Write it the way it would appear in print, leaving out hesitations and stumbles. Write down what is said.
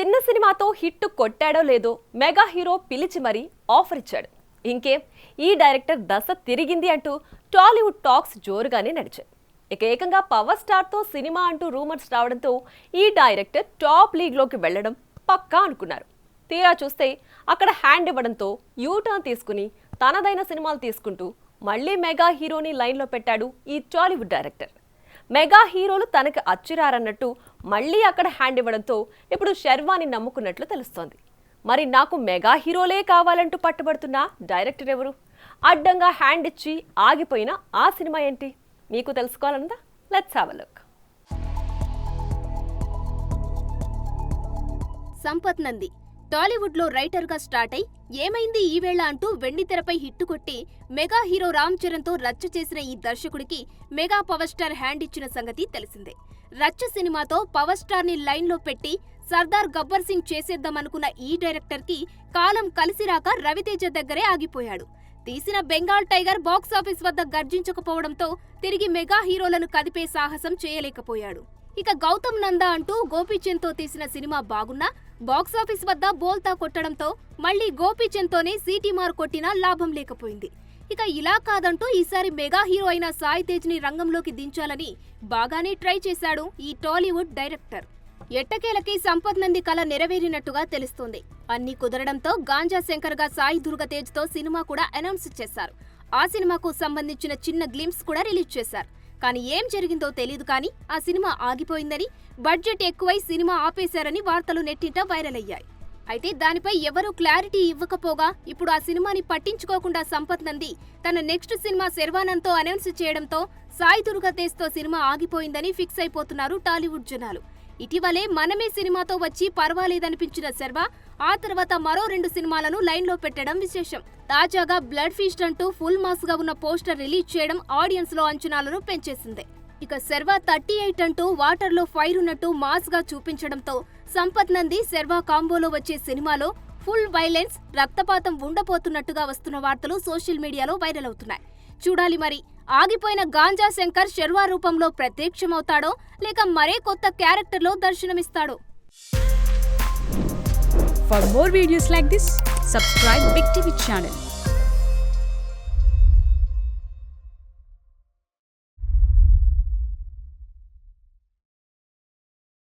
చిన్న సినిమాతో హిట్ కొట్టాడో లేదో మెగా హీరో పిలిచి మరీ ఆఫర్ ఇచ్చాడు. ఇంకేం ఈ డైరెక్టర్ దశ తిరిగింది అంటూ టాలీవుడ్ టాక్స్ జోరుగానే నడిచాయి. ఏకంగా పవర్ స్టార్తో సినిమా అంటూ రూమర్స్ రావడంతో ఈ డైరెక్టర్ టాప్ లీగ్లోకి వెళ్లడం పక్కా అనుకున్నారు. తీరా చూస్తే అక్కడ హ్యాండ్ ఇవ్వడంతో యూటర్న్ తీసుకుని తనదైన సినిమాలు తీసుకుంటూ మళ్లీ మెగా హీరోని లైన్లో పెట్టాడు ఈ టాలీవుడ్ డైరెక్టర్. మెగా హీరోలు తనకు అచ్చిరారన్నట్టు మళ్లీ అక్కడ హ్యాండ్ ఇవ్వడంతో ఇప్పుడు శర్వాని నమ్ముకున్నట్లు తెలుస్తోంది. మరి నాకు మెగా హీరోలే కావాలంటూ పట్టుబడుతున్న డైరెక్టర్ ఎవరు? అడ్డంగా హ్యాండ్ ఇచ్చి ఆగిపోయిన ఆ సినిమా ఏంటి? మీకు తెలుసుకోవాలనుందా? Let's have a look. Sampath Nandi Tollywood లో రైటర్ గా స్టార్ట్ అయి ఏమైంది ఈవేళ అంటూ వెండితెరపై హిట్టు కొట్టి మెగా హీరో రామ్ చరణ్ తో రచ్చ చేసిన ఈ దర్శకుడికి మెగా పవర్ స్టార్ హ్యాండ్ ఇచ్చిన సంగతి తెలిసిందే. రచ్చ సినిమాతో పవర్ స్టార్ ని లైన్ లో పెట్టి సర్దార్ గబ్బర్ సింగ్ చేసేద్దామనుకున్న ఈ డైరెక్టర్ కి కాలం కలిసిరాక రవితేజ దగ్గరే ఆగిపోయాడు. తీసిన బెంగాల్ టైగర్ బాక్సాఫీస్ వద్ద గర్జించకపోవడంతో తిరిగి మెగా హీరోలను కదిపే సాహసం చేయలేకపోయాడు. ఇక గౌతమ్ నందా అంటూ గోపీచంద్ తో తీసిన సినిమా బాగున్నా బాక్సాఫీస్ వద్ద బోల్తా కొట్టడంతో మళ్లీ గోపీచంద్ తోనే సీటీమార్ కొట్టినా లాభం లేకపోయింది. ఇక ఇలా కాదంటూ ఈసారి మెగా హీరో అయిన సాయి తేజ్ ని రంగంలోకి దించాలని బాగానే ట్రై చేశాడు ఈ టాలీవుడ్ డైరెక్టర్. ఎట్టకేలకి సంపత్ నంది కల నెరవేరినట్టుగా తెలుస్తోంది. అన్ని కుదరడంతో గాంజా శంకర్ గా సాయి దుర్గ తేజ్ తో సినిమా కూడా అనౌన్స్ చేశారు. ఆ సినిమాకు సంబంధించిన చిన్న గ్లింప్స్ కూడా రిలీజ్ చేశారు. కానీ ఏం జరిగిందో తెలీదు కానీ ఆ సినిమా ఆగిపోయిందని, బడ్జెట్ ఎక్కువై సినిమా ఆపేశారని వార్తలు నెట్టింట వైరల్ అయ్యాయి. అయితే దానిపై ఎవరూ క్లారిటీ ఇవ్వకపోగా ఇప్పుడు ఆ సినిమాని పట్టించుకోకుండా సంపత్ నంది తన నెక్స్ట్ సినిమా శర్వానంద్తో అనౌన్స్ చేయడంతో సాయి దుర్గ తేజ్తో సినిమా ఆగిపోయిందని ఫిక్స్ అయిపోతున్నారు టాలీవుడ్ జనాలు. ఇటీవలే మనమే సినిమాతో వచ్చి పర్వాలేదనిపించిన శర్వా ఆ తర్వాత మరో 2 సినిమాలను లైన్లో పెట్టడం విశేషం. తాజాగా బ్లడ్ ఫీస్ట్ అంటూ ఫుల్ మాస్ గా ఉన్న పోస్టర్ రిలీజ్ చేయడం ఆడియన్స్ లో అంచనాలను పెంచేసింది. ఇక శర్వా 38 అంటూ వాటర్ లో ఫైర్ ఉన్నట్టు మాస్ గా చూపించడంతో సంపత్ నంది శర్వా కాంబోలో వచ్చే సినిమాలో ఫుల్ వైలెన్స్, రక్తపాతం ఉండబోతున్నట్టుగా వస్తున్న వార్తలు సోషల్ మీడియాలో వైరల్ అవుతున్నాయి. చూడాలి మరి ఆగిపోయిన గాంజా శంకర్ శర్వా రూపంలో ప్రత్యక్షమవుతాడో లేక మరే కొత్త క్యారెక్టర్లో దర్శనమిస్తాడో. For more videos like this, subscribe Big TV channel.